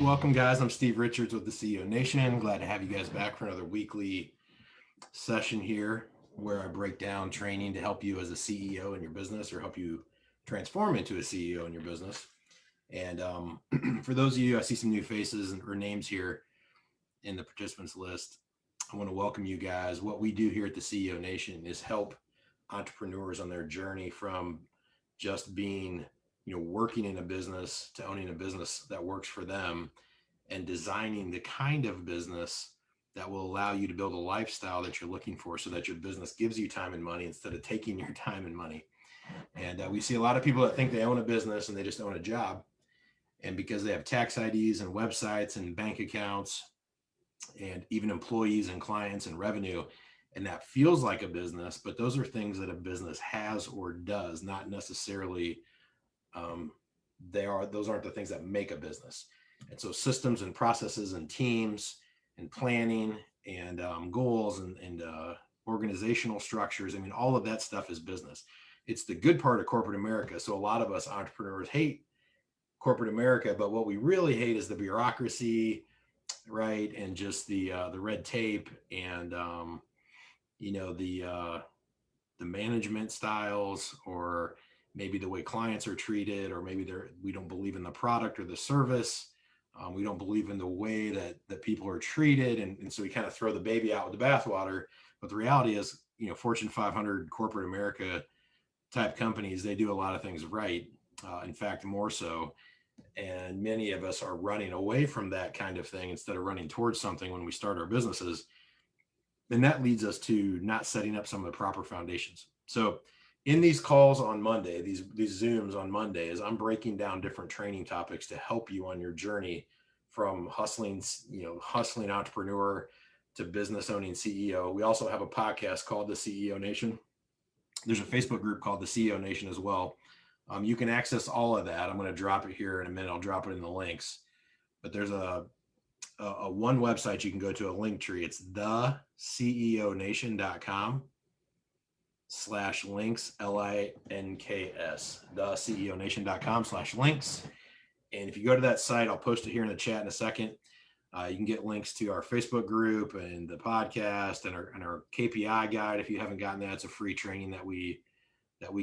Welcome, guys. I'm Steve Richards with the CEO Nation. Glad to have you guys back for another weekly session here where I break down training to help you as a CEO in your business or help you transform into a CEO in your business. And for those of you, I see some new faces or names here in the participants list. I want to welcome you guys. What we do here at the CEO Nation is help entrepreneurs on their journey from just being working in a business to owning a business that works for them and designing the kind of business that will allow you to build a lifestyle that you're looking for so that your business gives you time and money instead of taking your time and money. And we see a lot of people that think they own a business and they just own a job. And because they have tax IDs and websites and bank accounts and even employees and clients and revenue, and that feels like a business, but those are things that a business has or does, not necessarily those aren't the things that make a business. And so systems and processes and teams and planning and goals and organizational structures, I mean, all of that stuff is business. It's the good part of corporate America. So a lot of us entrepreneurs hate corporate America, but what we really hate is the bureaucracy, right? And just the red tape and the management styles, or maybe the way clients are treated, or maybe we don't believe in the product or the service. We don't believe in the way that people are treated. And so we kind of throw the baby out with the bathwater. But the reality is, Fortune 500 corporate America type companies, they do a lot of things right. In fact, more so. And many of us are running away from that kind of thing instead of running towards something when we start our businesses. And that leads us to not setting up some of the proper foundations. So in these calls on Monday, these Zooms on Mondays, I'm breaking down different training topics to help you on your journey from hustling entrepreneur to business owning CEO. We also have a podcast called the CEO Nation. There's a Facebook group called the CEO Nation as well. You can access all of that. I'm going to drop it here in a minute. I'll drop it in the links. But there's a one website you can go to, a link tree. It's theceonation.com/links, LINKS, theceonation.com/links. And if you go to that site, I'll post it here in the chat in a second. You can get links to our Facebook group and the podcast and our KPI guide. If you haven't gotten that, it's a free training that we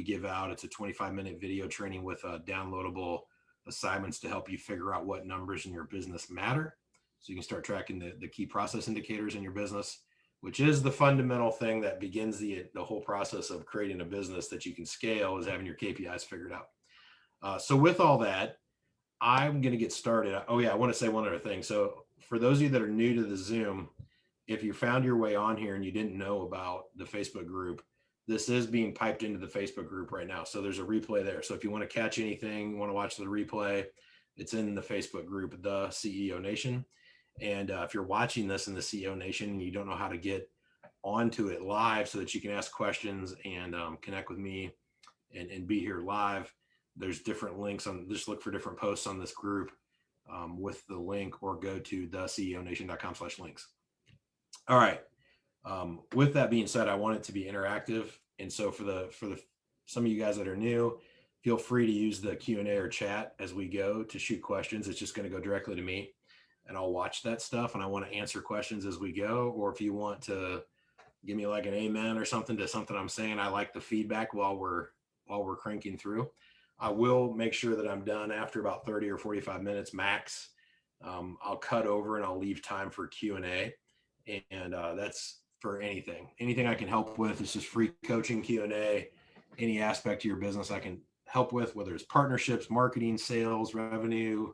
give out. It's a 25-minute video training with downloadable assignments to help you figure out what numbers in your business matter, so you can start tracking the key process indicators in your business, which is the fundamental thing that begins the whole process of creating a business that you can scale, is having your KPIs figured out. So with all that, I'm going to get started. Oh yeah, I want to say one other thing. So for those of you that are new to the Zoom, if you found your way on here and you didn't know about the Facebook group, this is being piped into the Facebook group right now. So there's a replay there. So if you want to catch anything, you want to watch the replay, it's in the Facebook group, the CEO Nation. And if you're watching this in the CEO Nation and you don't know how to get onto it live so that you can ask questions and connect with me and be here live, there's different links just look for different posts on this group with the link, or go to theceonation.com/links. All right. With that being said, I want it to be interactive. And so for some of you guys that are new, feel free to use the Q&A or chat as we go to shoot questions. It's just going to go directly to me, and I'll watch that stuff, and I want to answer questions as we go. Or if you want to give me like an amen or something to something I'm saying, I like the feedback while we're cranking through. I will make sure that I'm done after about 30 or 45 minutes max. I'll cut over and I'll leave time for Q&A, and that's for anything I can help with. This is free coaching, Q&A, any aspect of your business I can help with, whether it's partnerships, marketing, sales, revenue,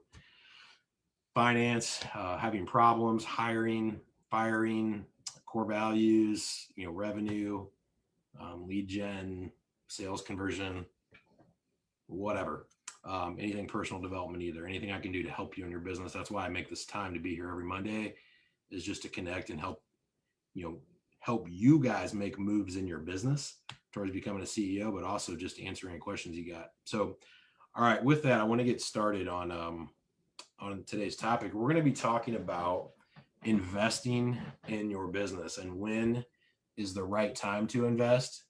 finance, having problems, hiring, firing, core values, revenue, lead gen, sales conversion, whatever, anything personal development, anything I can do to help you in your business. That's why I make this time to be here every Monday, is just to connect and help you guys make moves in your business towards becoming a CEO, but also just answering questions you got. So, all right, with that, I want to get started on today's topic. We're going to be talking about investing in your business and when is the right time to invest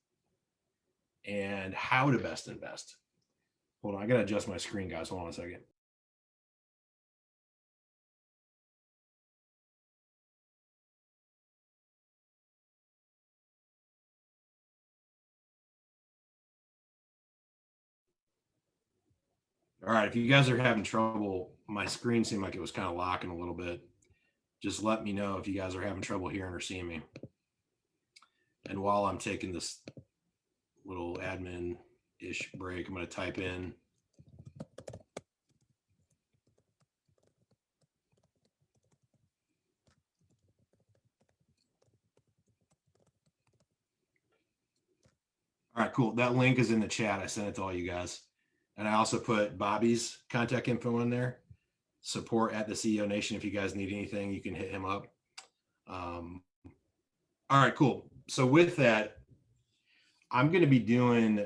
and how to best invest. Hold on, I got to adjust my screen, guys. Hold on a second. All right. If you guys are having trouble, my screen seemed like it was kind of locking a little bit. Just let me know if you guys are having trouble hearing or seeing me. And while I'm taking this little admin-ish break, I'm going to type in. All right, cool. That link is in the chat. I sent it to all you guys. And I also put Bobby's contact info in there. Support at the CEO Nation. If you guys need anything, you can hit him up. All right, cool. So with that, I'm going to be doing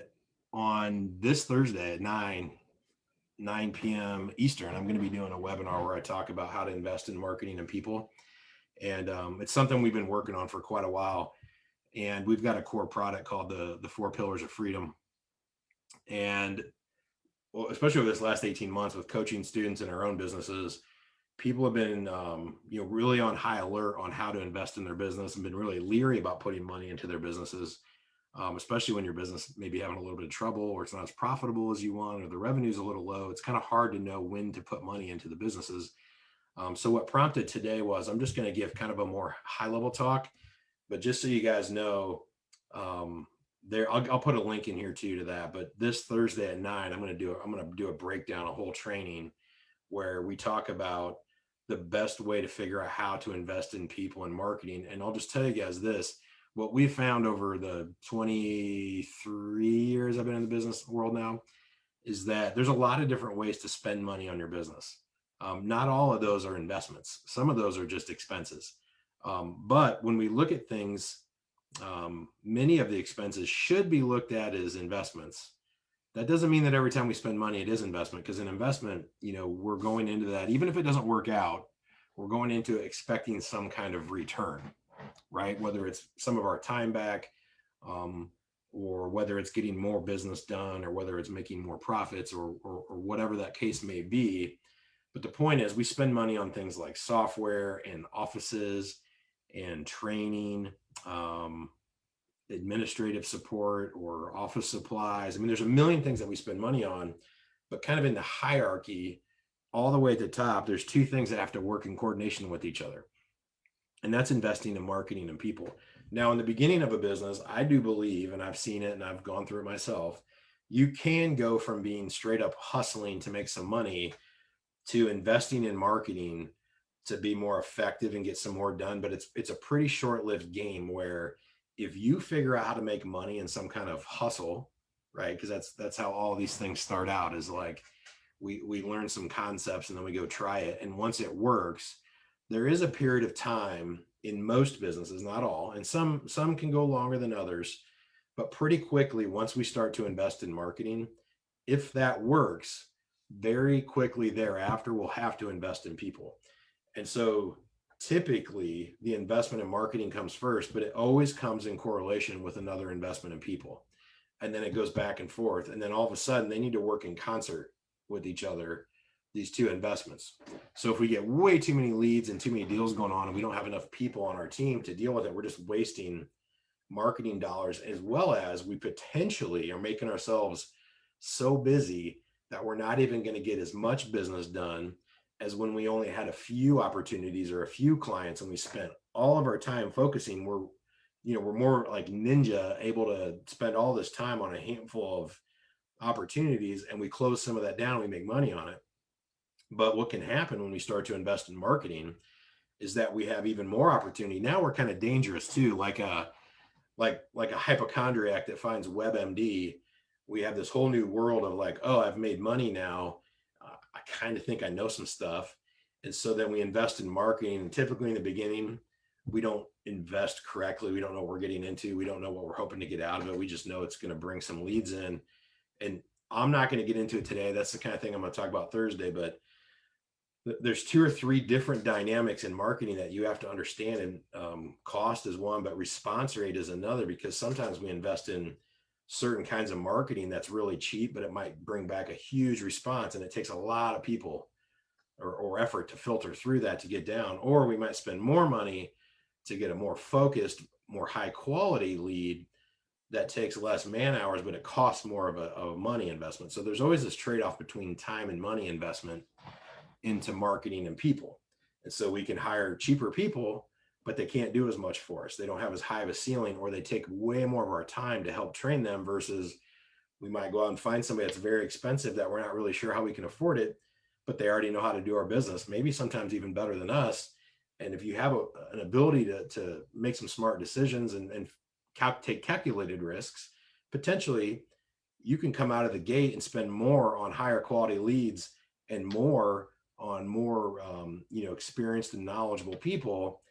on this Thursday at 9 p.m. Eastern, I'm going to be doing a webinar where I talk about how to invest in marketing and people. And it's something we've been working on for quite a while. And we've got a core product called the 4 Pillars of Freedom. And well, especially over this last 18 months with coaching students in our own businesses, people have been really on high alert on how to invest in their business and been really leery about putting money into their businesses, especially when your business may be having a little bit of trouble or it's not as profitable as you want or the revenue is a little low. It's kind of hard to know when to put money into the businesses. So what prompted today was I'm just going to give kind of a more high level talk, but just so you guys know, I'll put a link in here too to that. But this Thursday at 9, I'm going to do a breakdown, a whole training where we talk about the best way to figure out how to invest in people and marketing. And I'll just tell you guys this, what we've found over the 23 years I've been in the business world now is that there's a lot of different ways to spend money on your business. Not all of those are investments. Some of those are just expenses. But when we look at things, many of the expenses should be looked at as investments. That doesn't mean that every time we spend money, it is investment, because an investment, we're going into that, even if it doesn't work out, we're going into expecting some kind of return, right? Whether it's some of our time back, or whether it's getting more business done, or whether it's making more profits, or whatever that case may be. But the point is, we spend money on things like software and offices and training, administrative support or office supplies. I mean, there's a million things that we spend money on, but kind of in the hierarchy, all the way at the top, there's two things that have to work in coordination with each other. And that's investing in marketing and people. Now, in the beginning of a business, I do believe, and I've seen it and I've gone through it myself, you can go from being straight up hustling to make some money to investing in marketing to be more effective and get some more done. But it's a pretty short-lived game where if you figure out how to make money in some kind of hustle, right? Because that's how all these things start out, is like we learn some concepts and then we go try it. And once it works, there is a period of time in most businesses, not all, and some can go longer than others, but pretty quickly, once we start to invest in marketing, if that works, very quickly thereafter, we'll have to invest in people. And so typically the investment in marketing comes first, but it always comes in correlation with another investment in people. And then it goes back and forth. And then all of a sudden they need to work in concert with each other, these two investments. So if we get way too many leads and too many deals going on and we don't have enough people on our team to deal with it, we're just wasting marketing dollars, as well as we potentially are making ourselves so busy that we're not even going to get as much business done as when we only had a few opportunities or a few clients and we spent all of our time focusing. We're more like ninja, able to spend all this time on a handful of opportunities, and we close some of that down, we make money on it. But what can happen when we start to invest in marketing is that we have even more opportunity. Now we're kind of dangerous too, like a hypochondriac that finds WebMD. We have this whole new world of like, oh, I've made money now. I kind of think I know some stuff. And so then we invest in marketing. And typically in the beginning, we don't invest correctly. We don't know what we're getting into. We don't know what we're hoping to get out of it. We just know it's going to bring some leads in. And I'm not going to get into it today. That's the kind of thing I'm going to talk about Thursday. But there's 2 or 3 different dynamics in marketing that you have to understand. And cost is one, but response rate is another, because sometimes we invest in certain kinds of marketing that's really cheap, but it might bring back a huge response. And it takes a lot of people or effort to filter through that to get down. Or we might spend more money to get a more focused, more high quality lead, that takes less man hours, but it costs more of a money investment. So there's always this trade-off between time and money investment into marketing and people. And so we can hire cheaper people, but they can't do as much for us. They don't have as high of a ceiling, or they take way more of our time to help train them versus we might go out and find somebody that's very expensive that we're not really sure how we can afford it, but they already know how to do our business, maybe sometimes even better than us. And if you have an ability to make some smart decisions and take calculated risks, potentially you can come out of the gate and spend more on higher quality leads and more on more experienced and knowledgeable people,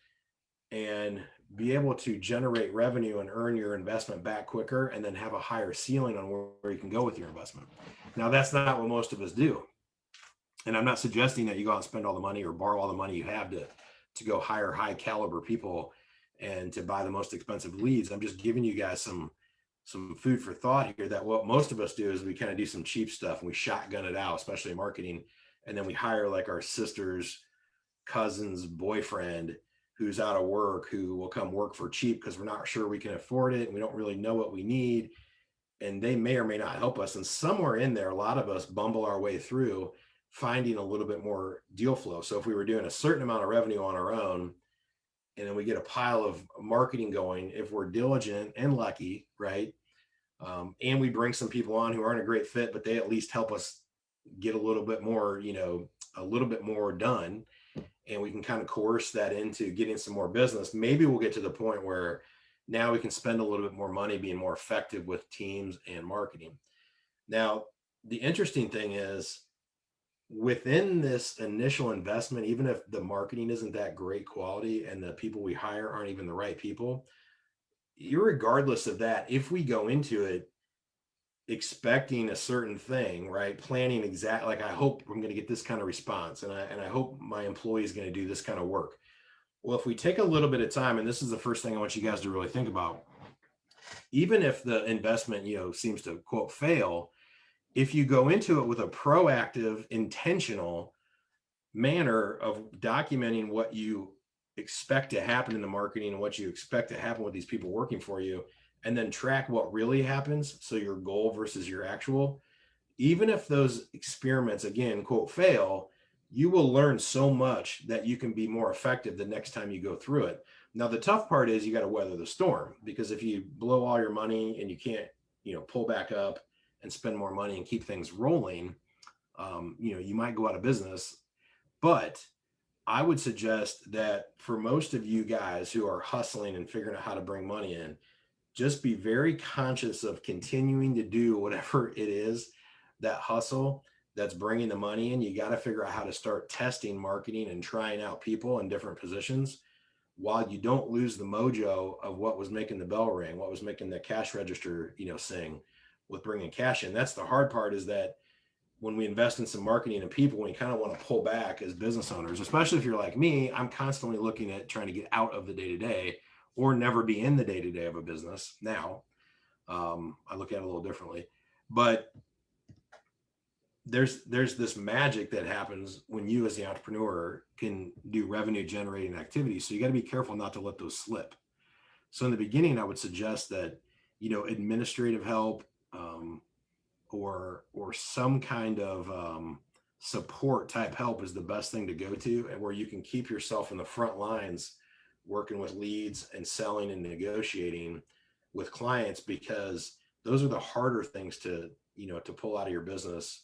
and be able to generate revenue and earn your investment back quicker, and then have a higher ceiling on where you can go with your investment. Now, that's not what most of us do. And I'm not suggesting that you go out and spend all the money or borrow all the money you have to go hire high caliber people and to buy the most expensive leads. I'm just giving you guys some food for thought here, that what most of us do is we kind of do some cheap stuff and we shotgun it out, especially in marketing. And then we hire like our sister's cousin's boyfriend who's out of work, who will come work for cheap because we're not sure we can afford it and we don't really know what we need. And they may or may not help us. And somewhere in there, a lot of us bumble our way through finding a little bit more deal flow. So if we were doing a certain amount of revenue on our own, and then we get a pile of marketing going, if we're diligent and lucky, right? And we bring some people on who aren't a great fit, but they at least help us get a little bit more, a little bit more done. And we can kind of coerce that into getting some more business. Maybe we'll get to the point where now we can spend a little bit more money being more effective with teams and marketing. Now, the interesting thing is, within this initial investment, even if the marketing isn't that great quality and the people we hire aren't even the right people, regardless of that, if we go into it expecting a certain thing, right? Planning exactly, like, I hope I'm going to get this kind of response, and I hope my employee is going to do this kind of work. Well, if we take a little bit of time, and this is the first thing I want you guys to really think about, even if the investment, seems to quote fail, if you go into it with a proactive, intentional manner of documenting what you expect to happen in the marketing and what you expect to happen with these people working for you, and then track what really happens, so your goal versus your actual, even if those experiments, again, quote, fail, you will learn so much that you can be more effective the next time you go through it. Now, the tough part is you got to weather the storm, because if you blow all your money and you can't, pull back up and spend more money and keep things rolling, you might go out of business. But I would suggest that for most of you guys who are hustling and figuring out how to bring money in, just be very conscious of continuing to do whatever it is, that hustle that's bringing the money in. You got to figure out how to start testing marketing and trying out people in different positions, while you don't lose the mojo of what was making the bell ring, what was making the cash register, sing with bringing cash in. That's the hard part, is that when we invest in some marketing and people, we kind of want to pull back as business owners, especially if you're like me. I'm constantly looking at trying to get out of the day-to-day, or never be in the day-to-day of a business. Now, I look at it a little differently, but there's this magic that happens when you as the entrepreneur can do revenue generating activities. So you got to be careful not to let those slip. So in the beginning, I would suggest that, administrative help, or some kind of support type help is the best thing to go to, and where you can keep yourself in the front lines working with leads and selling and negotiating with clients, because those are the harder things to pull out of your business,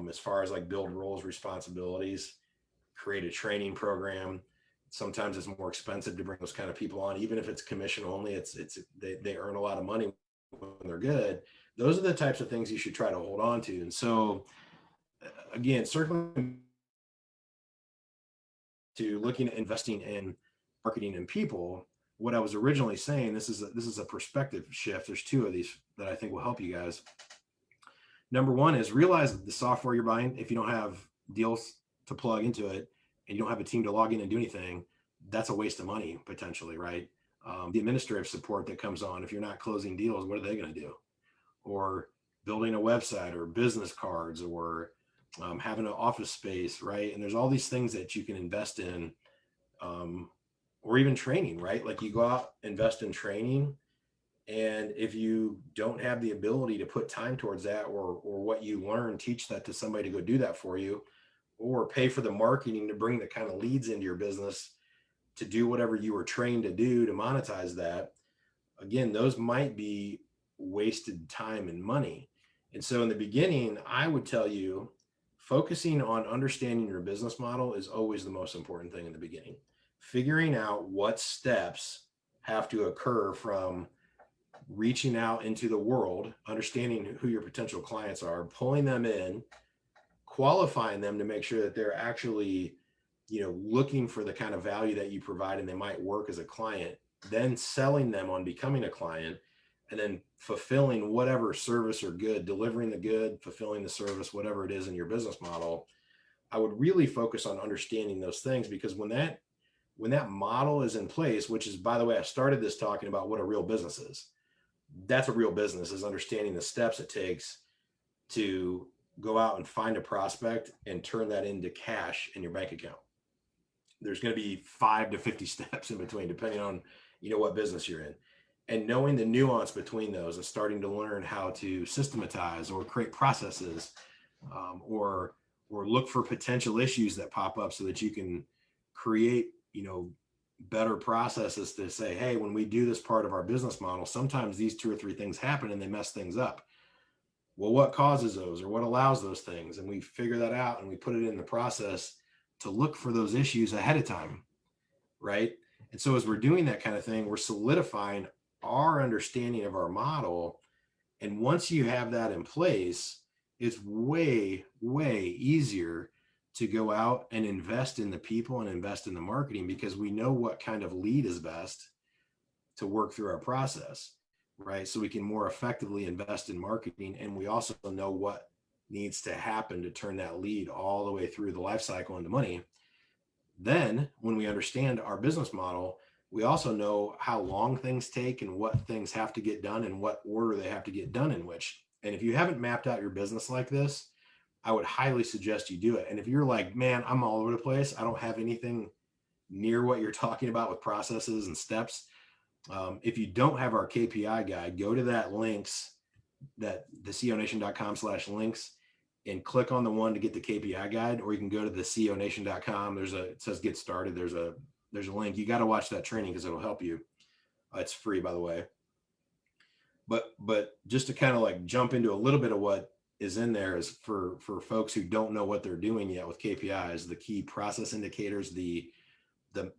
as far as like build roles, responsibilities, create a training program. Sometimes it's more expensive to bring those kind of people on, even if it's commission only. They earn a lot of money when they're good. Those are the types of things you should try to hold on to. And so, again, circling to looking at investing in marketing and people, what I was originally saying, this is a perspective shift. There's two of these that I think will help you guys. Number one is, realize the software you're buying, if you don't have deals to plug into it and you don't have a team to log in and do anything, that's a waste of money potentially, right? The administrative support that comes on, if you're not closing deals, what are they going to do? Or building a website, or business cards, or having an office space, right? And there's all these things that you can invest in, or even training, right? Like, you go out, invest in training, And if you don't have the ability to put time towards that, or what you learn, teach that to somebody to go do that for you, or pay for the marketing to bring the kind of leads into your business to do whatever you were trained to do to monetize that, again, those might be wasted time and money. And so in the beginning, I would tell you, focusing on understanding your business model is always the most important thing in the beginning. Figuring out what steps have to occur from reaching out into the world, understanding who your potential clients are, pulling them in, qualifying them to make sure that they're actually, looking for the kind of value that you provide and they might work as a client, then selling them on becoming a client, and then fulfilling whatever service or good, delivering the good, fulfilling the service, whatever it is in your business model. I would really focus on understanding those things, because when that model is in place, which is, by the way, I started this talking about what a real business is. That's a real business, is understanding the steps it takes to go out and find a prospect and turn that into cash in your bank account. There's going to be 5 to 50 steps in between, depending on, what business you're in. And knowing the nuance between those and starting to learn how to systematize or create processes, or look for potential issues that pop up so that you can create, better processes to say, hey, when we do this part of our business model, sometimes these 2 or 3 things happen and they mess things up. Well, what causes those, or what allows those things? And we figure that out and we put it in the process to look for those issues ahead of time, right? And so as we're doing that kind of thing, we're solidifying our understanding of our model. And once you have that in place, it's way, way easier to go out and invest in the people and invest in the marketing, because we know what kind of lead is best to work through our process, right? So we can more effectively invest in marketing. And we also know what needs to happen to turn that lead all the way through the life cycle into money. Then when we understand our business model, we also know how long things take and what things have to get done and what order they have to get done in which. And if you haven't mapped out your business like this, I would highly suggest you do it. And if you're like, man, I'm all over the place, I don't have anything near what you're talking about with processes and steps. If you don't have our KPI guide, go to that links, that the ceonation.com/links, and click on the one to get the KPI guide, or you can go to the ceonation.com. It says get started. There's a link. You got to watch that training because it'll help you. It's free, by the way. But just to kind of like jump into a little bit of what is in there is for folks who don't know what they're doing yet with KPIs, the key process indicators, the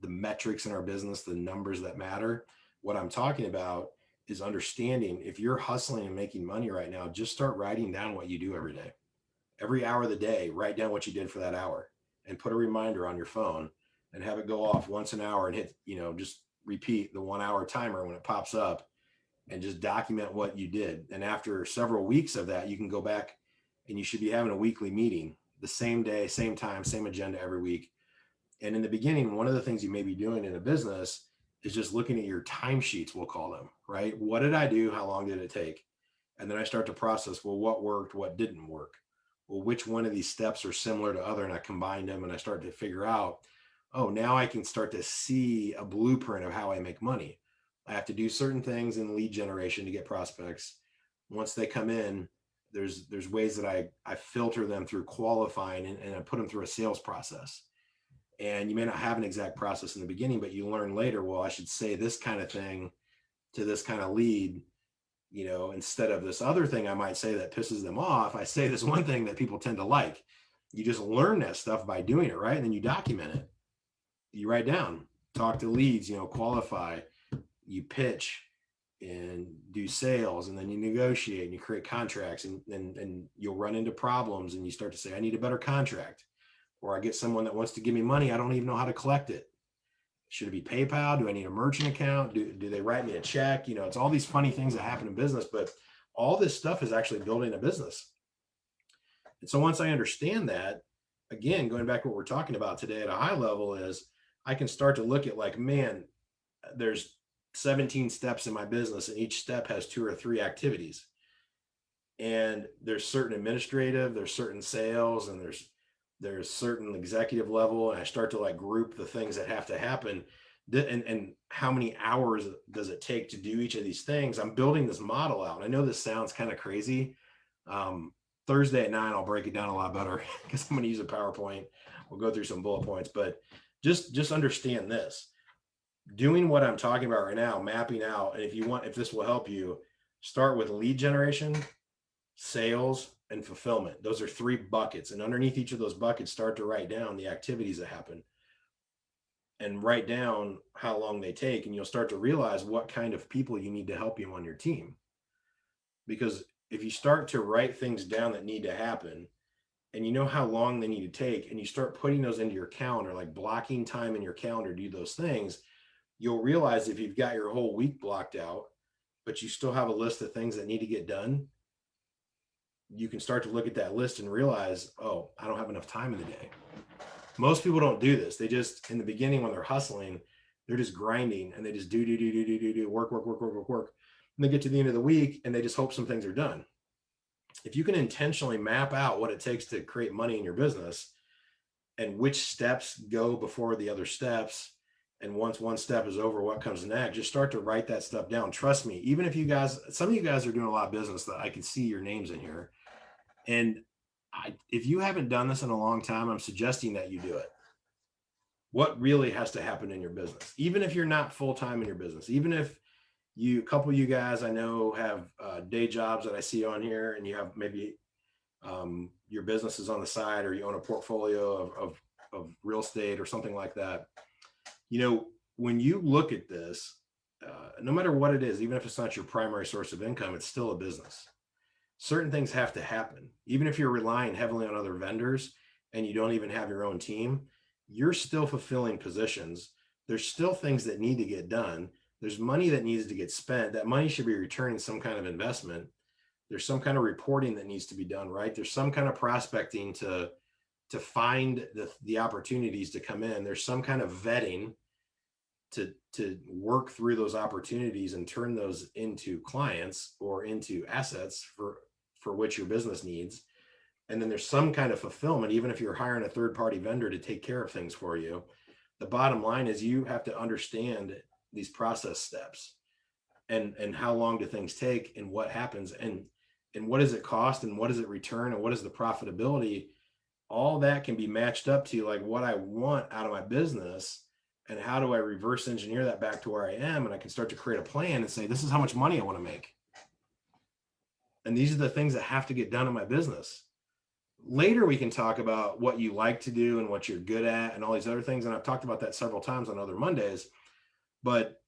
metrics in our business, the numbers that matter. What I'm talking about is understanding, if you're hustling and making money right now, just start writing down what you do every day. Every hour of the day, write down what you did for that hour and put a reminder on your phone and have it go off once an hour and hit, just repeat the 1 hour timer when it pops up, and just document what you did. And after several weeks of that, you can go back and you should be having a weekly meeting the same day, same time, same agenda every week. And in the beginning, one of the things you may be doing in a business is just looking at your timesheets, we'll call them, right? What did I do? How long did it take? And then I start to process, well, what worked, what didn't work? Well, which one of these steps are similar to other? And I combine them and I start to figure out, oh, now I can start to see a blueprint of how I make money. I have to do certain things in lead generation to get prospects. Once they come in, there's ways that I filter them through qualifying and I put them through a sales process. And you may not have an exact process in the beginning, but you learn later, well, I should say this kind of thing to this kind of lead, instead of this other thing I might say that pisses them off. I say this one thing that people tend to like. You just learn that stuff by doing it, right? And then you document it. You write down, talk to leads, qualify, you pitch and do sales, and then you negotiate and you create contracts, and you'll run into problems and you start to say, I need a better contract, or I get someone that wants to give me money. I don't even know how to collect it. Should it be PayPal? Do I need a merchant account? Do they write me a check? It's all these funny things that happen in business, but all this stuff is actually building a business. And so once I understand that, again, going back to what we're talking about today at a high level, is I can start to look at like, man, there's 17 steps in my business, and each step has 2 or 3 activities. And there's certain administrative, there's certain sales, and there's certain executive level. And I start to like group the things that have to happen. and how many hours does it take to do each of these things? I'm building this model out. I know this sounds kind of crazy. Thursday at 9, I'll break it down a lot better because I'm going to use a PowerPoint. We'll go through some bullet points, but just understand this. Doing what I'm talking about right now, mapping out, and if this will help you, start with lead generation, sales, and fulfillment. Those are 3 buckets. And underneath each of those buckets, start to write down the activities that happen and write down how long they take. And you'll start to realize what kind of people you need to help you on your team. Because if you start to write things down that need to happen and you know how long they need to take, and you start putting those into your calendar, like blocking time in your calendar to do those things, you'll realize if you've got your whole week blocked out, but you still have a list of things that need to get done, you can start to look at that list and realize, oh, I don't have enough time in the day. Most people don't do this. They just, in the beginning, when they're hustling, they're just grinding and they just do, work. And they get to the end of the week and they just hope some things are done. If you can intentionally map out what it takes to create money in your business and which steps go before the other steps, and once one step is over, what comes next, just start to write that stuff down. Trust me, even if you guys, some of you guys are doing a lot of business that I can see your names in here. And if you haven't done this in a long time, I'm suggesting that you do it. What really has to happen in your business, even if you're not full-time in your business, even if a couple of you guys I know have day jobs that I see on here, and you have maybe your business is on the side, or you own a portfolio of real estate or something like that. When you look at this, no matter what it is, even if it's not your primary source of income, it's still a business. Certain things have to happen. Even if you're relying heavily on other vendors and you don't even have your own team, you're still fulfilling positions. There's still things that need to get done. There's money that needs to get spent. That money should be returning some kind of investment. There's some kind of reporting that needs to be done, right? There's some kind of prospecting to find the opportunities to come in. There's some kind of vetting to work through those opportunities and turn those into clients or into assets for which your business needs. And then there's some kind of fulfillment, even if you're hiring a third-party vendor to take care of things for you. The bottom line is you have to understand these process steps and how long do things take and what happens and what does it cost and what does it return and what is the profitability. All that can be matched up to like what I want out of my business, and how do I reverse engineer that back to where I am, and I can start to create a plan and say, this is how much money I want to make. And these are the things that have to get done in my business. Later, we can talk about what you like to do and what you're good at and all these other things. And I've talked about that several times on other Mondays. But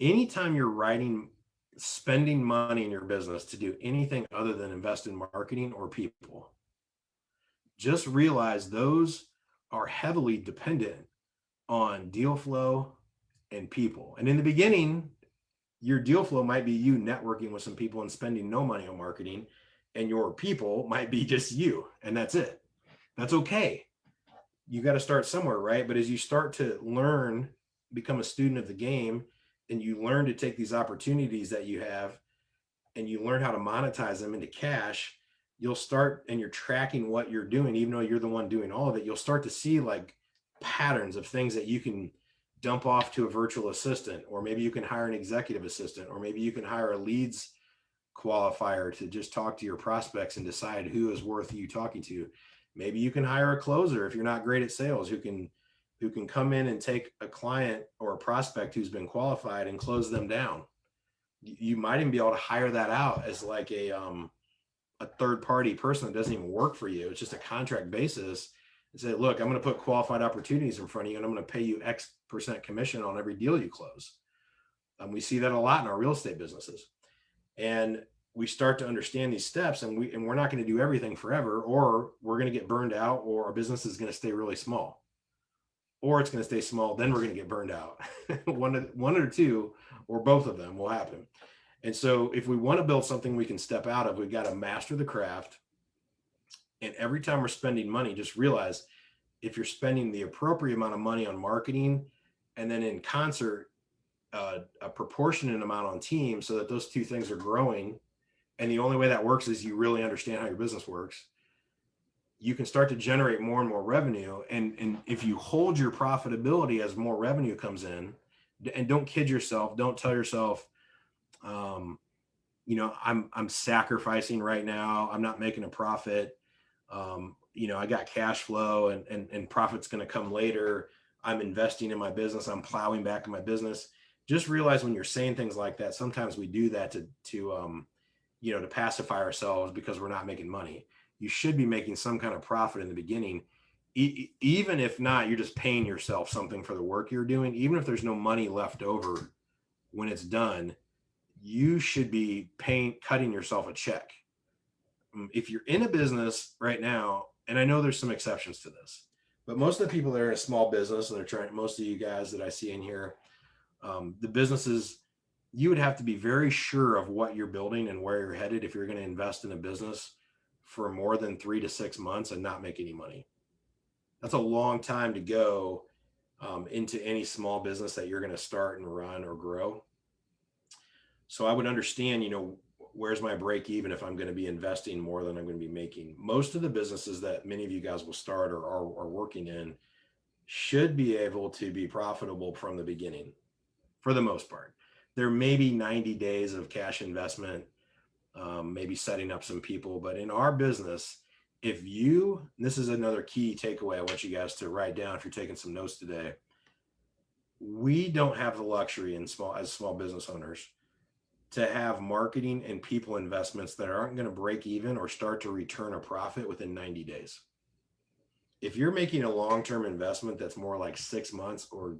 anytime you're spending money in your business to do anything other than invest in marketing or people, just realize those are heavily dependent on deal flow and people. And in the beginning, your deal flow might be you networking with some people and spending no money on marketing, and your people might be just you, and that's it. That's okay. You got to start somewhere, right? But as you start to learn, become a student of the game, and you learn to take these opportunities that you have and you learn how to monetize them into cash, you'll start, and you're tracking what you're doing, even though you're the one doing all of it, you'll start to see like patterns of things that you can dump off to a virtual assistant, or maybe you can hire an executive assistant, or maybe you can hire a leads qualifier to just talk to your prospects and decide who is worth you talking to. Maybe you can hire a closer if you're not great at sales, who can come in and take a client or a prospect who's been qualified and close them down. You might even be able to hire that out as like a third-party person that doesn't even work for you. It's just a contract basis, and say, look, I'm going to put qualified opportunities in front of you, and I'm going to pay you X% commission on every deal you close. We see that a lot in our real estate businesses. And we start to understand these steps, and we're not going to do everything forever, or we're going to get burned out, or our business is going to stay really small, or it's going to stay small, then we're going to get burned out. one or two, or both of them will happen. And so if we want to build something we can step out of, we've got to master the craft. And every time we're spending money, just realize if you're spending the appropriate amount of money on marketing, and then in concert, a proportionate amount on team, so that those two things are growing. And the only way that works is you really understand how your business works. you can start to generate more and more revenue. And if you hold your profitability as more revenue comes in, and don't kid yourself, don't tell yourself, I'm sacrificing right now, I'm not making a profit. I got cash flow and profit's going to come later. I'm investing in my business. I'm plowing back in my business. Just realize when you're saying things like that, sometimes we do that to pacify ourselves because we're not making money. You should be making some kind of profit in the beginning. Even if not, you're just paying yourself something for the work you're doing. Even if there's no money left over when it's done, you should be cutting yourself a check. If you're in a business right now, and I know there's some exceptions to this, but most of the people that are in a small business, and they're trying, most of you guys that I see in here, the businesses, you would have to be very sure of what you're building and where you're headed if you're going to invest in a business for more than 3 to 6 months and not make any money. That's a long time to go into any small business that you're going to start and run or grow. So I would understand, where's my break even if I'm going to be investing more than I'm going to be making. Most of the businesses that many of you guys will start or are working in should be able to be profitable from the beginning, for the most part. There may be 90 days of cash investment, maybe setting up some people, but in our business, this is another key takeaway I want you guys to write down if you're taking some notes today. We don't have the luxury as small business owners to have marketing and people investments that aren't going to break even or start to return a profit within 90 days. If you're making a long-term investment that's more like 6 months or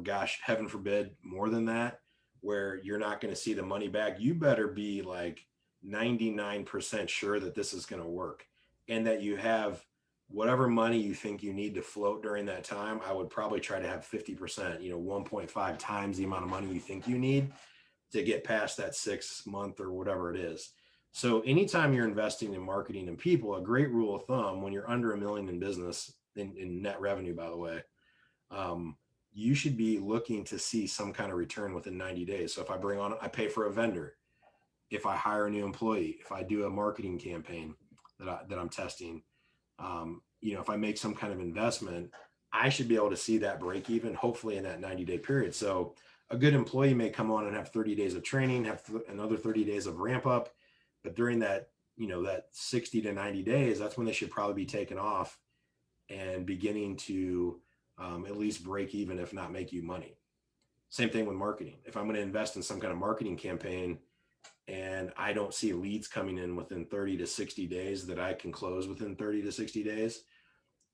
gosh, heaven forbid, more than that, where you're not going to see the money back, you better be like 99% sure that this is going to work and that you have whatever money you think you need to float during that time. I would probably try to have 50%, 1.5 times the amount of money you think you need to get past that 6 month or whatever it is. So anytime you're investing in marketing and people, a great rule of thumb when you're under $1 million in business, in net revenue, by the way, you should be looking to see some kind of return within 90 days. So if I pay for a vendor, if I hire a new employee, if I do a marketing campaign that I'm testing, if I make some kind of investment, I should be able to see that break even, hopefully in that 90-day period. So a good employee may come on and have 30 days of training, have another 30 days of ramp up. But during that, that 60 to 90 days, that's when they should probably be taken off and beginning to at least break even, if not make you money. Same thing with marketing. If I'm going to invest in some kind of marketing campaign and I don't see leads coming in within 30 to 60 days that I can close within 30 to 60 days,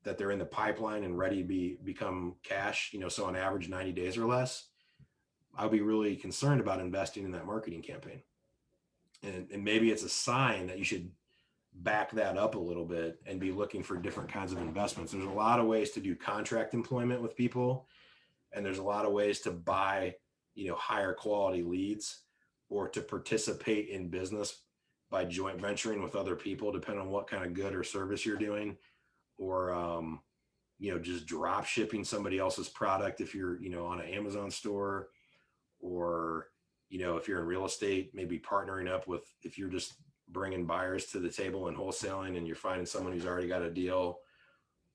that they're in the pipeline and ready to become cash, so on average 90 days or less, I'll be really concerned about investing in that marketing campaign. And maybe it's a sign that you should back that up a little bit and be looking for different kinds of investments. There's a lot of ways to do contract employment with people, and there's a lot of ways to buy, higher quality leads or to participate in business by joint venturing with other people, depending on what kind of good or service you're doing, or, just drop shipping somebody else's product if you're, on an Amazon store, or, if you're in real estate, maybe partnering up with, if you're just bringing buyers to the table and wholesaling and you're finding someone who's already got a deal,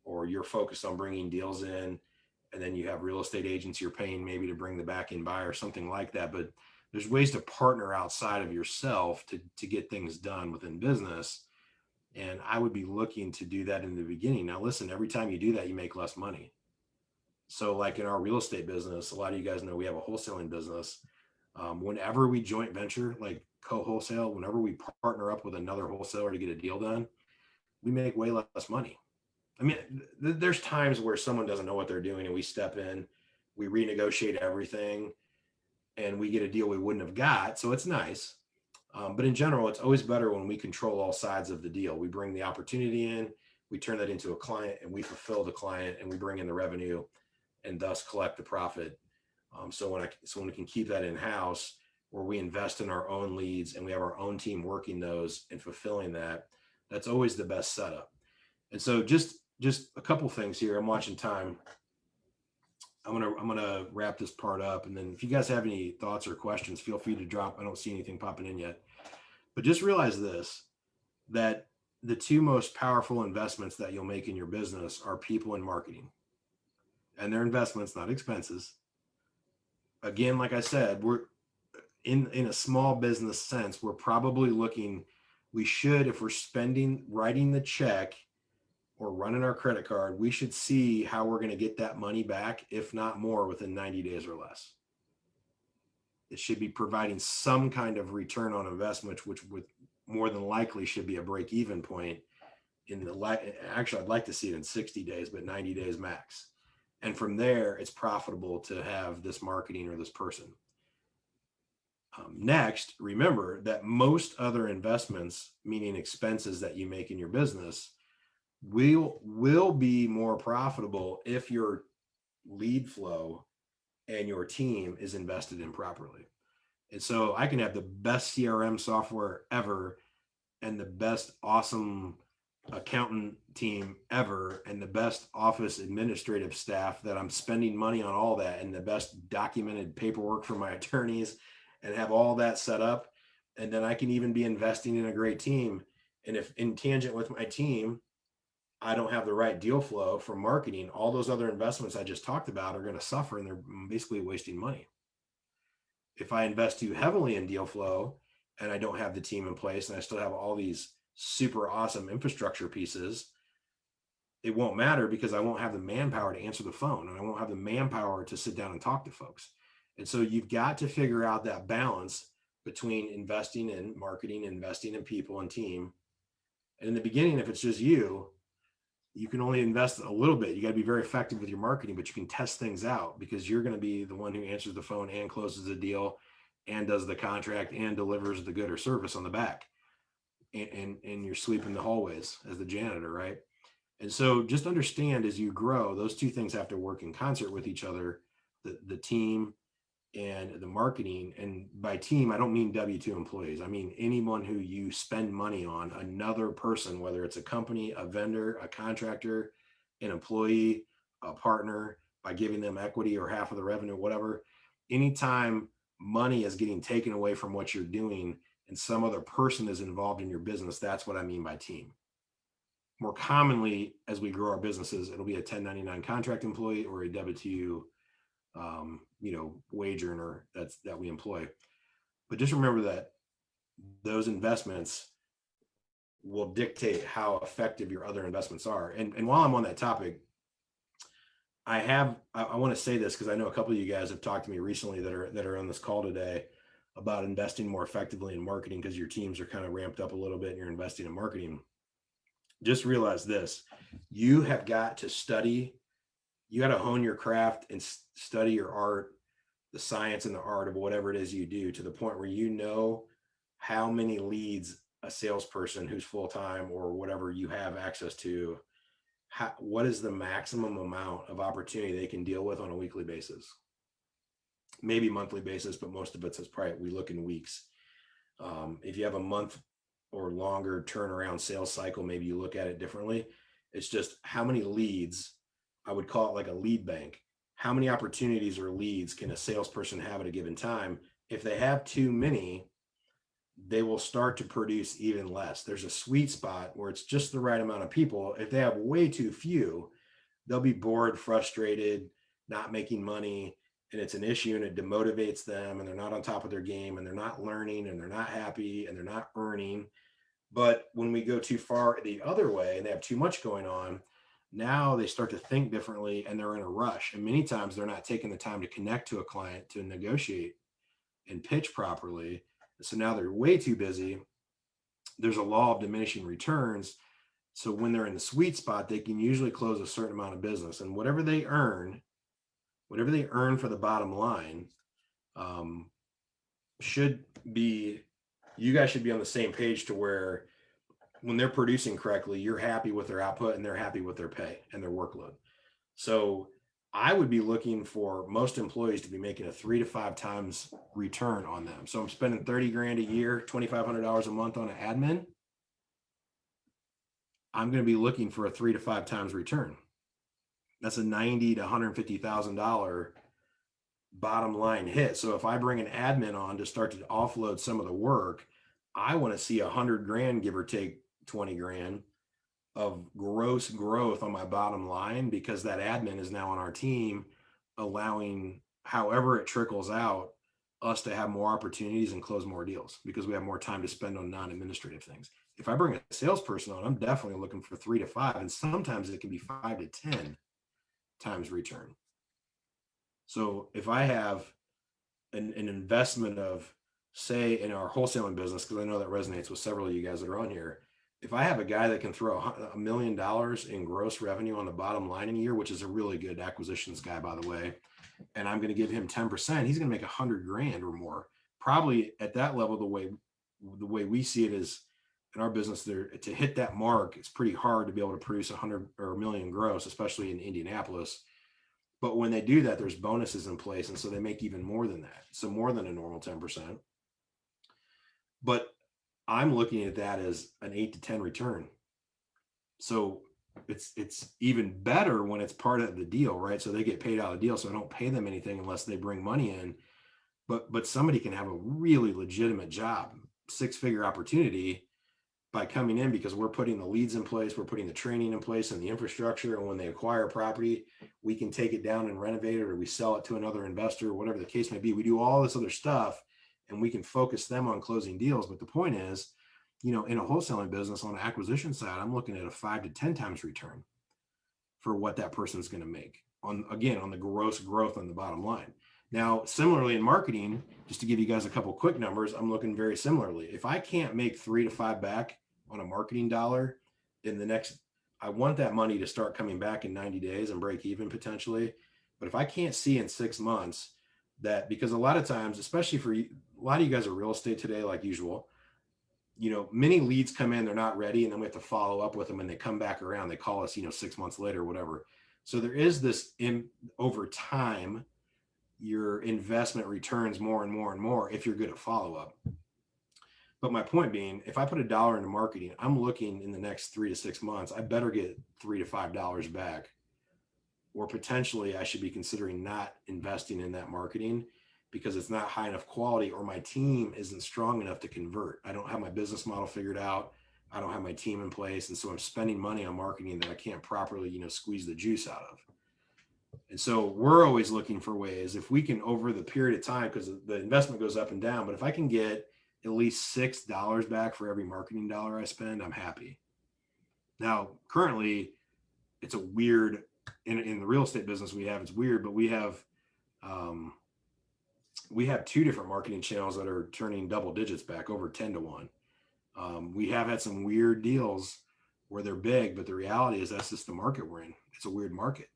or you're focused on bringing deals in, and then you have real estate agents you're paying maybe to bring the back end buyer, something like that. But there's ways to partner outside of yourself to get things done within business. And I would be looking to do that in the beginning. Now, listen, every time you do that, you make less money. So like in our real estate business, a lot of you guys know we have a wholesaling business. Whenever we joint venture, like co-wholesale, whenever we partner up with another wholesaler to get a deal done, we make way less money. I mean, there's times where someone doesn't know what they're doing and we step in, we renegotiate everything, and we get a deal we wouldn't have got. So it's nice. But in general, it's always better when we control all sides of the deal. We bring the opportunity in, we turn that into a client, and we fulfill the client, and we bring in the revenue and thus collect the profit. So when we can keep that in-house, where we invest in our own leads and we have our own team working those and fulfilling that, that's always the best setup. And so just a couple things here. I'm watching time. I'm gonna wrap this part up, and then if you guys have any thoughts or questions, feel free to drop. I don't see anything popping in yet, but just realize this, that the two most powerful investments that you'll make in your business are people and marketing. And they're investments, not expenses. Again, like I said, we're in a small business sense, we're probably looking, we should, if we're spending, writing the check or running our credit card, we should see how we're going to get that money back, if not more, within 90 days or less. It should be providing some kind of return on investment, which would more than likely should be a break-even point in the, actually, I'd like to see it in 60 days, but 90 days max. And from there, it's profitable to have this marketing or this person. Next, remember that most other investments, meaning expenses that you make in your business, will be more profitable if your lead flow and your team is invested in properly. And so I can have the best CRM software ever and the best awesome accountant team ever and the best office administrative staff that I'm spending money on all that and the best documented paperwork for my attorneys and have all that set up. And then I can even be investing in a great team. And if in tangent with my team, I don't have the right deal flow for marketing, all those other investments I just talked about are going to suffer and they're basically wasting money. If I invest too heavily in deal flow and I don't have the team in place and I still have all these super awesome infrastructure pieces, it won't matter because I won't have the manpower to answer the phone and I won't have the manpower to sit down and talk to folks. And so you've got to figure out that balance between investing in marketing, investing in people and team. And in the beginning, if it's just you can only invest a little bit. You got to be very effective with your marketing, but you can test things out because you're going to be the one who answers the phone and closes the deal and does the contract and delivers the good or service on the back. And you're sweeping the hallways as the janitor, right? And so just understand as you grow, those two things have to work in concert with each other, the team and the marketing. And by team, I don't mean W-2 employees. I mean anyone who you spend money on, another person, whether it's a company, a vendor, a contractor, an employee, a partner, by giving them equity or half of the revenue, whatever. Anytime money is getting taken away from what you're doing and some other person is involved in your business, that's what I mean by team. More commonly, as we grow our businesses, it'll be a 1099 contract employee or a W-2 wage earner that we employ. But just remember that those investments will dictate how effective your other investments are. And while I'm on that topic, I want to say this because I know a couple of you guys have talked to me recently that are on this call today about investing more effectively in marketing because your teams are kind of ramped up a little bit and you're investing in marketing. Just realize this: you have got to study, you got to hone your craft and study your art, the science and the art of whatever it is you do, to the point where you know how many leads a salesperson who's full-time or whatever you have access to, what is the maximum amount of opportunity they can deal with on a weekly basis, maybe monthly basis, but most of it's probably, we look in weeks. If you have a month or longer turnaround sales cycle, maybe you look at it differently. It's just how many leads, I would call it like a lead bank. How many opportunities or leads can a salesperson have at a given time? If they have too many, they will start to produce even less. There's a sweet spot where it's just the right amount of people. If they have way too few, they'll be bored, frustrated, not making money, and it's an issue and it demotivates them and they're not on top of their game and they're not learning and they're not happy and they're not earning. But when we go too far the other way and they have too much going on, now they start to think differently and they're in a rush. And many times they're not taking the time to connect to a client, to negotiate and pitch properly. So now they're way too busy. There's a law of diminishing returns. So when they're in the sweet spot, they can usually close a certain amount of business, and whatever they earn for the bottom line, should be, you guys should be on the same page to where when they're producing correctly, you're happy with their output and they're happy with their pay and their workload. So I would be looking for most employees to be making a 3 to 5 times return on them. So I'm spending 30 grand a year, $2,500 a month on an admin. I'm going to be looking for a 3 to 5 times return. That's a $90,000 to $150,000 bottom line hit. So if I bring an admin on to start to offload some of the work, I want to see 100 grand, give or take, 20 grand of gross growth on my bottom line, because that admin is now on our team, allowing however it trickles out us to have more opportunities and close more deals because we have more time to spend on non-administrative things. If I bring a salesperson on, I'm definitely looking for 3 to 5, and sometimes it can be 5 to 10 times return. So if I have an investment of, say, in our wholesaling business, because I know that resonates with several of you guys that are on here, if I have a guy that can throw $1 million in gross revenue on the bottom line in a year, which is a really good acquisitions guy, by the way, and I'm going to give him 10%, he's going to make 100 grand or more. Probably at that level, the way we see it is in our business, there to hit that mark, it's pretty hard to be able to produce 100 or a million gross, especially in Indianapolis. But when they do that, there's bonuses in place, and so they make even more than that, so more than a normal 10%. But I'm looking at that as an 8 to 10 return. So it's even better when it's part of the deal, right? So they get paid out of the deal, so I don't pay them anything unless they bring money in. But somebody can have a really legitimate job, 6-figure opportunity, by coming in because we're putting the leads in place, we're putting the training in place and the infrastructure. And when they acquire property, we can take it down and renovate it, or we sell it to another investor, whatever the case may be. We do all this other stuff and we can focus them on closing deals. But the point is, in a wholesaling business on the acquisition side, I'm looking at a 5 to 10 times return for what that person's going to make on the gross growth on the bottom line. Now, similarly in marketing, just to give you guys a couple quick numbers, I'm looking very similarly. If I can't make 3 to 5 back on a marketing dollar in the next, I want that money to start coming back in 90 days and break even potentially. But if I can't see in 6 months that, because a lot of times, especially for a lot of you guys are real estate today, like usual, many leads come in, they're not ready, and then we have to follow up with them, and they come back around, they call us, 6 months later, whatever. So there is this over time, your investment returns more and more and more if you're good at follow-up. But my point being, if I put $1 into marketing, I'm looking in the next 3 to 6 months, I better get $3 to $5 back, or potentially I should be considering not investing in that marketing because it's not high enough quality, or my team isn't strong enough to convert. I don't have my business model figured out. I don't have my team in place. And so I'm spending money on marketing that I can't properly, squeeze the juice out of. And so we're always looking for ways, if we can, over the period of time, because the investment goes up and down, but if I can get at least $6 back for every marketing dollar I spend, I'm happy. Now, currently, it's a weird, in the real estate business it's weird, but we have 2 different marketing channels that are turning double digits back, over 10 to 1. We have had some weird deals where they're big, but the reality is that's just the market we're in. It's a weird market.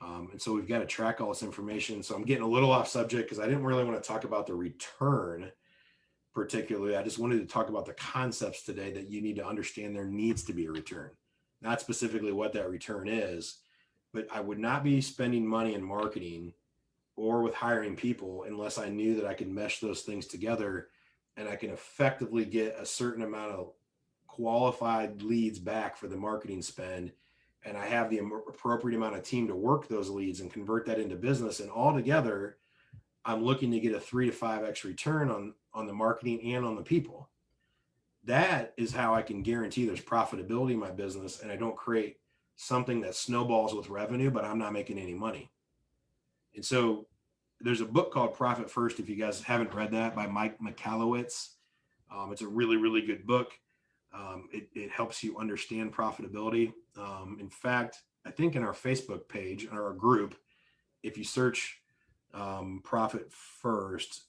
And so we've got to track all this information. So I'm getting a little off subject because I didn't really want to talk about the return particularly. I just wanted to talk about the concepts today that you need to understand. There needs to be a return, not specifically what that return is, but I would not be spending money in marketing or with hiring people unless I knew that I could mesh those things together and I can effectively get a certain amount of qualified leads back for the marketing spend. And I have the appropriate amount of team to work those leads and convert that into business. And altogether, I'm looking to get a 3 to 5x return on the marketing and on the people. That is how I can guarantee there's profitability in my business, and I don't create something that snowballs with revenue, but I'm not making any money. And so there's a book called Profit First, if you guys haven't read that, by Mike Michalowicz. It's a really, really good book. It helps you understand profitability. In fact, I think in our Facebook page or our group, if you search Profit First,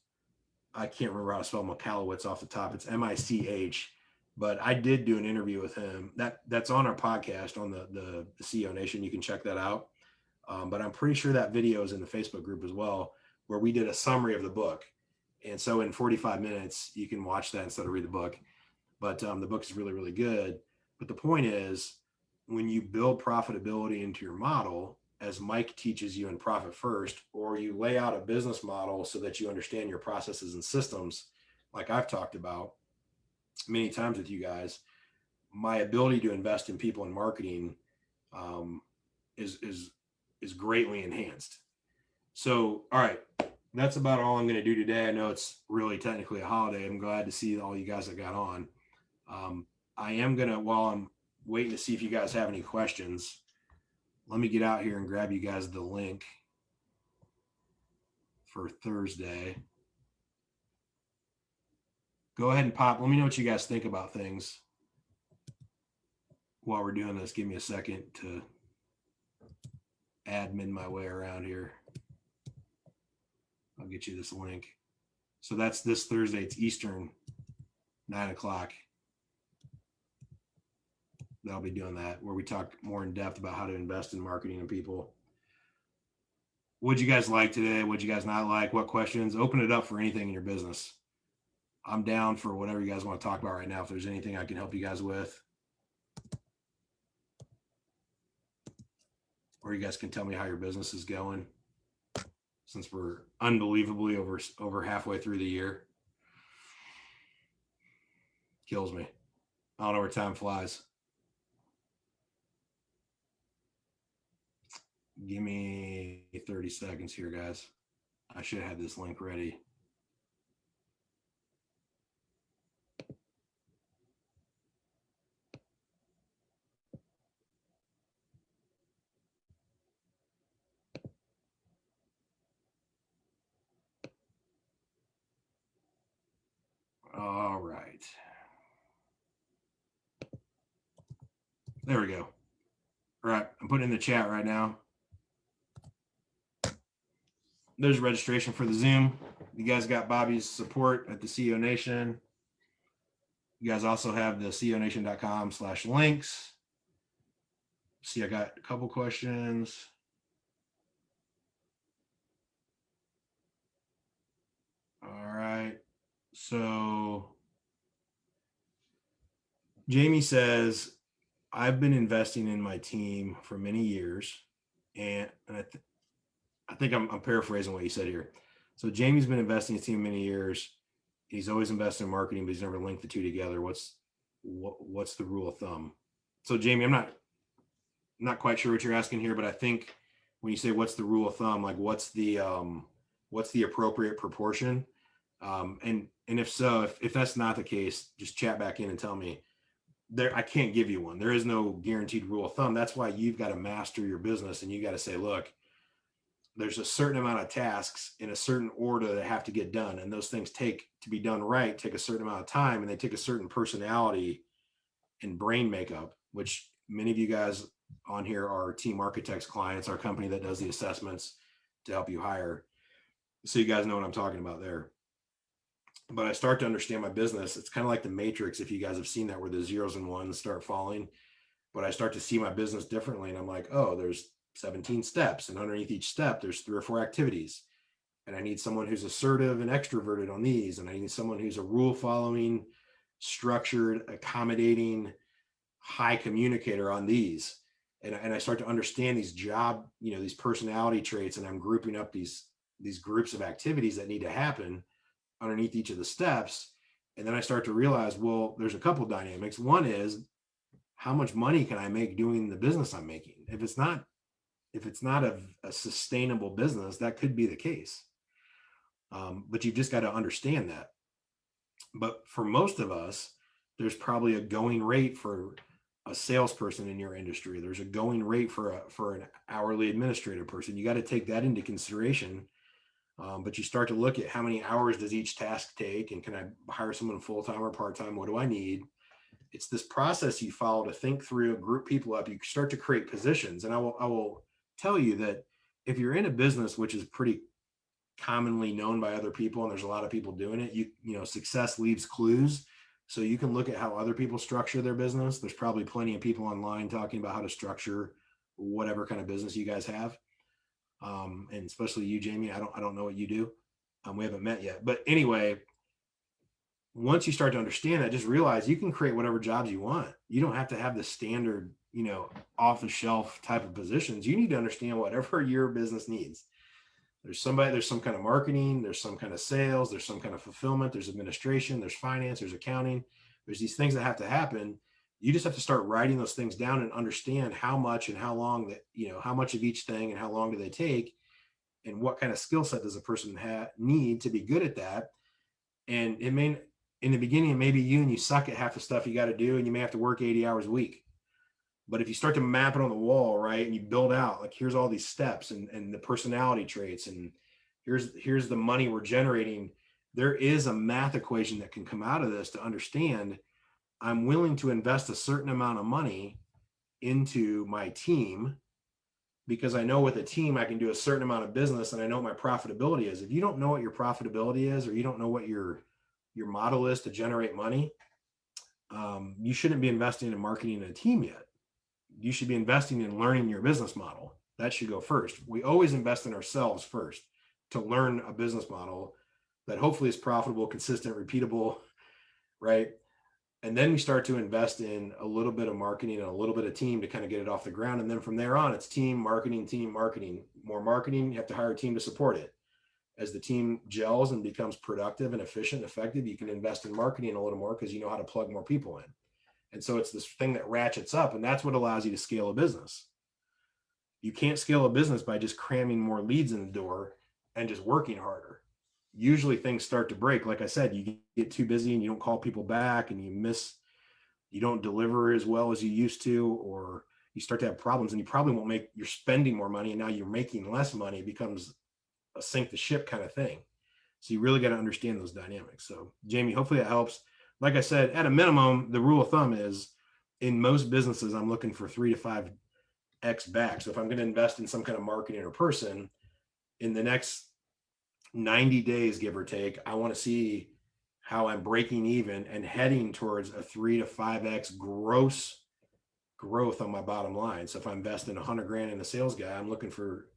I can't remember how to spell Michalowicz off the top. It's M-I-C-H, but I did do an interview with him. That's on our podcast on the CEO Nation. You can check that out. But I'm pretty sure that video is in the Facebook group as well, where we did a summary of the book. And so in 45 minutes, you can watch that instead of read the book. But the book is really, really good. But the point is, when you build profitability into your model, as Mike teaches you in Profit First, or you lay out a business model so that you understand your processes and systems, like I've talked about many times with you guys, my ability to invest in people and marketing is greatly enhanced. So, all right, that's about all I'm going to do today. I know it's really technically a holiday. I'm glad to see all you guys that got on. I am going to, while I'm waiting to see if you guys have any questions, let me get out here and grab you guys the link for Thursday. Go ahead and pop. Let me know what you guys think about things while we're doing this. Give me a second to admin my way around here. I'll get you this link. So that's this Thursday. It's Eastern, 9 o'clock. I'll be doing that, where we talk more in depth about how to invest in marketing and people. What'd you guys like today? What'd you guys not like? What questions? Open it up for anything in your business. I'm down for whatever you guys want to talk about right now. If there's anything I can help you guys with, or you guys can tell me how your business is going, since we're unbelievably over halfway through the year. Kills me. I don't know where time flies. Give me 30 seconds here, guys. I should have this link ready. All right. There we go. All right. I'm putting in the chat right now. There's registration for the Zoom. You guys got Bobby's support at the CEO Nation. You guys also have the ceonation.com/links. See, I got a couple questions. All right. So Jamie says, I've been investing in my team for many years. And I think I'm paraphrasing what you said here. So Jamie's been investing in his team many years. He's always invested in marketing, but he's never linked the two together. What's the rule of thumb? So Jamie, I'm not quite sure what you're asking here, but I think when you say what's the rule of thumb, like what's the appropriate proportion? And if so, if that's not the case, just chat back in and tell me. I can't give you one. There is no guaranteed rule of thumb. That's why you've got to master your business, and you got to say, look, there's a certain amount of tasks in a certain order that have to get done. And those things to be done right, take a certain amount of time, and they take a certain personality and brain makeup, which many of you guys on here are Team Architects clients, our company that does the assessments to help you hire. So you guys know what I'm talking about there. But I start to understand my business. It's kind of like the Matrix, if you guys have seen that, where the zeros and ones start falling. But I start to see my business differently, and I'm like, oh, there's 17 steps, and underneath each step there's 3 or 4 activities, and I need someone who's assertive and extroverted on these, and I need someone who's a rule following, structured, accommodating, high communicator on these, and I start to understand these these personality traits, and I'm grouping up these groups of activities that need to happen underneath each of the steps. And then I start to realize, well, there's a couple dynamics. One is, how much money can I make doing the business I'm making? If it's not a sustainable business, that could be the case. But you've just got to understand that. But for most of us, there's probably a going rate for a salesperson in your industry. There's a going rate for an hourly administrative person. You got to take that into consideration. But you start to look at how many hours does each task take, and can I hire someone full-time or part-time? What do I need? It's this process you follow to think through, group people up. You start to create positions. And I will tell you that if you're in a business which is pretty commonly known by other people, and there's a lot of people doing it, you know, success leaves clues. So you can look at how other people structure their business. There's probably plenty of people online talking about how to structure whatever kind of business you guys have. And especially you, Jamie, I don't know what you do. We haven't met yet, but anyway, once you start to understand that, just realize you can create whatever jobs you want. You don't have to have the standard, off the shelf type of positions. You need to understand whatever your business needs. There's some kind of marketing, there's some kind of sales, there's some kind of fulfillment, there's administration, there's finance, there's accounting. There's these things that have to happen. You just have to start writing those things down and understand how much and how long that, how much of each thing and how long do they take, and what kind of skill set does a person need to be good at that. And it may, in the beginning, it may be you and you suck at half the stuff you got to do, and you may have to work 80 hours a week. But if you start to map it on the wall, right, and you build out, like, here's all these steps and the personality traits, and here's the money we're generating, there is a math equation that can come out of this to understand I'm willing to invest a certain amount of money into my team because I know with a team I can do a certain amount of business and I know what my profitability is. If you don't know what your profitability is, or you don't know what your model is to generate money, you shouldn't be investing in marketing a team yet. You should be investing in learning your business model. That should go first. We always invest in ourselves first to learn a business model that hopefully is profitable, consistent, repeatable, right? And then we start to invest in a little bit of marketing and a little bit of team to kind of get it off the ground. And then from there on, it's team, marketing, more marketing. You have to hire a team to support it. As the team gels and becomes productive and efficient, effective, you can invest in marketing a little more because you know how to plug more people in. And so it's this thing that ratchets up, and that's what allows you to scale a business. You can't scale a business by just cramming more leads in the door and just working harder. Usually things start to break. Like I said, you get too busy and you don't call people back, and you don't deliver as well as you used to, or you start to have problems, and you probably won't make, you're spending more money and now you're making less money. It becomes a sink the ship kind of thing. So you really got to understand those dynamics. So Jamie, hopefully that helps. Like I said, at a minimum, the rule of thumb is in most businesses, I'm looking for 3 to 5x back. So if I'm going to invest in some kind of marketing or person in the next 90 days, give or take, I want to see how I'm breaking even and heading towards a 3 to 5x gross growth on my bottom line. So if I invest in $100,000 in a sales guy, I'm looking for,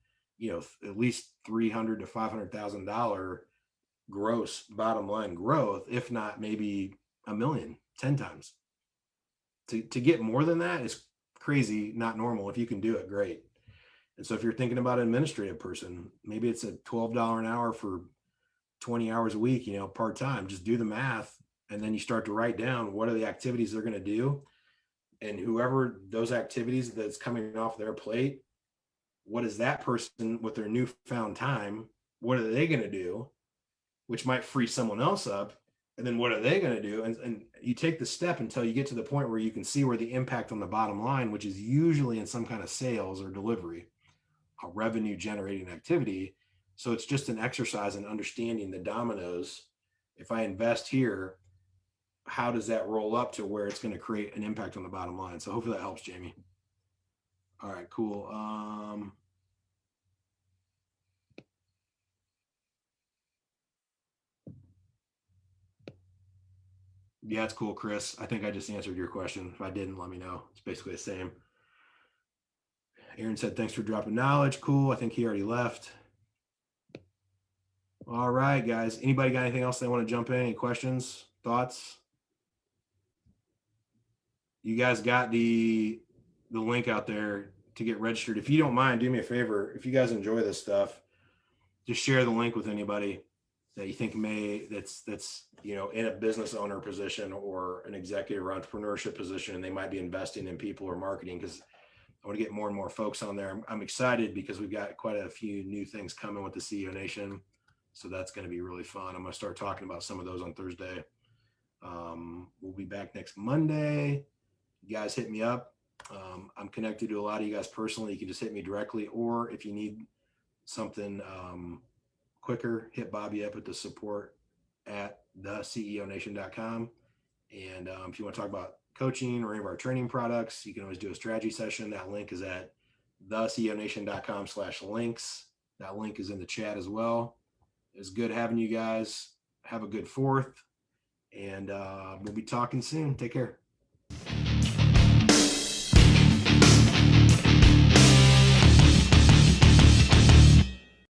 at least $300,000 to $500,000 gross bottom line growth, if not maybe $1 million, 10 times. To get more than that is crazy, not normal. If you can do it, great. And so if you're thinking about an administrative person, maybe it's a $12 an hour for 20 hours a week, part-time. Just do the math, and then you start to write down what are the activities they're going to do, and whoever those activities that's coming off their plate, what is that person with their newfound time, what are they going to do, which might free someone else up, and then what are they going to do? And you take the step until you get to the point where you can see where the impact on the bottom line, which is usually in some kind of sales or delivery, a revenue generating activity. So it's just an exercise in understanding the dominoes. If I invest here, how does that roll up to where it's going to create an impact on the bottom line? So hopefully that helps, Jamie. All right, cool. Yeah, it's cool, Chris. I think I just answered your question. If I didn't, let me know. It's basically the same. Aaron said, thanks for dropping knowledge. Cool. I think he already left. All right, guys. Anybody got anything else they want to jump in? Any questions, thoughts? You guys got the link out there to get registered. If you don't mind, do me a favor. If you guys enjoy this stuff, just share the link with anybody that you think that's in a business owner position or an executive or entrepreneurship position, and they might be investing in people or marketing, because I want to get more and more folks on there. I'm excited because we've got quite a few new things coming with the CEO Nation. So that's going to be really fun. I'm going to start talking about some of those on Thursday. We'll be back next Monday. You guys hit me up. I'm connected to a lot of you guys personally. You can just hit me directly, or if you need something quicker, hit Bobby up at the support at theceonation.com. And if you want to talk about coaching or any of our training products, you can always do a strategy session. That link is at theceonation.com/links. That link is in the chat as well. It's good having you guys. Have a good 4th, and we'll be talking soon. Take care.